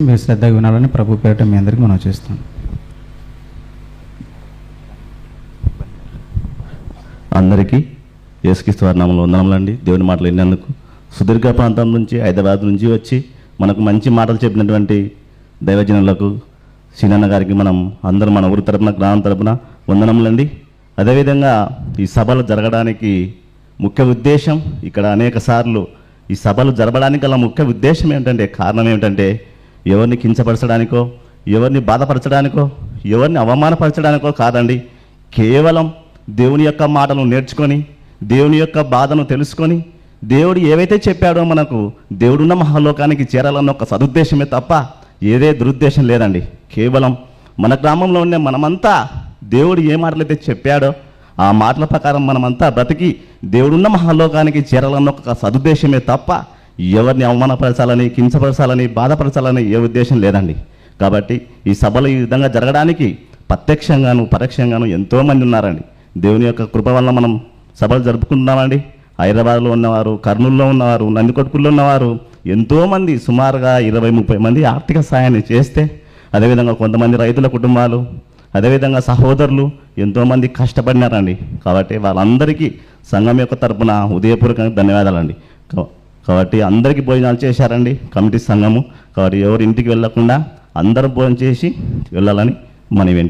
మీరు శ్రద్ధగా వినాలని ప్రభు పేరిట మీ అందరికీ మనం చేస్తాం. అందరికీ యేసుక్రీస్తు వారి నామములో వందనములండి. దేవుని మాటలు విన్నందుకు సుదీర్ఘ ప్రాంతం నుంచి హైదరాబాద్ నుంచి వచ్చి మనకు మంచి మాటలు చెప్పినటువంటి దైవజనులకు సీనన్న గారికి మనం అందరం మన ఊరి తరపున గ్రామం తరపున వందనములండి. అదేవిధంగా ఈ సభలు జరగడానికి ముఖ్య ఉద్దేశం, ఇక్కడ అనేక సార్లు ఈ సభలు జరగడానికి గల ముఖ్య ఉద్దేశం ఏమిటంటే, కారణం ఏమిటంటే, ఎవరిని కించపరచడానికో, ఎవరిని బాధపరచడానికో, ఎవరిని అవమానపరచడానికో కాదండి. కేవలం దేవుని యొక్క మాటలు నేర్చుకొని, దేవుని యొక్క బాధను తెలుసుకొని, దేవుడు ఏవైతే చెప్పాడో మనకు దేవుడున్న మహాలోకానికి చేరాలన్న ఒక సదుద్దేశమే తప్ప ఏదే దురుద్దేశం లేదండి. కేవలం మన గ్రామంలో ఉండే మనమంతా దేవుడు ఏ మాటలైతే చెప్పాడో ఆ మాటల ప్రకారం మనమంతా బ్రతికి దేవుడున్న మహాలోకానికి చేరాలన్న ఒక సదుద్దేశమే తప్ప ఎవరిని అవమానపరచాలని, కించపరచాలని, బాధపరచాలని ఏ ఉద్దేశం లేదండి. కాబట్టి ఈ సభలు ఈ విధంగా జరగడానికి ప్రత్యక్షంగాను పరోక్షంగాను ఎంతోమంది ఉన్నారండి. దేవుని యొక్క కృప వల్ల మనం సభలు జరుపుకుంటున్నామండి. హైదరాబాద్లో ఉన్నవారు, కర్నూలులో ఉన్నవారు, నందికొట్కూరులో ఉన్నవారు ఎంతోమంది, సుమారుగా 20-30 మంది ఆర్థిక సాయాన్ని చేస్తే, అదేవిధంగా కొంతమంది రైతుల కుటుంబాలు, అదేవిధంగా సహోదరులు ఎంతోమంది కష్టపడినారండి. కాబట్టి వాళ్ళందరికీ సంఘం యొక్క తరపున హృదయపూర్వకంగా ధన్యవాదాలండి. కాబట్టి అందరికీ భోజనాలు చేశారండి కమిటీ సంఘము. కాబట్టి ఎవరు ఇంటికి వెళ్ళకుండా అందరూ భోజనం చేసి వెళ్ళాలని మనవి.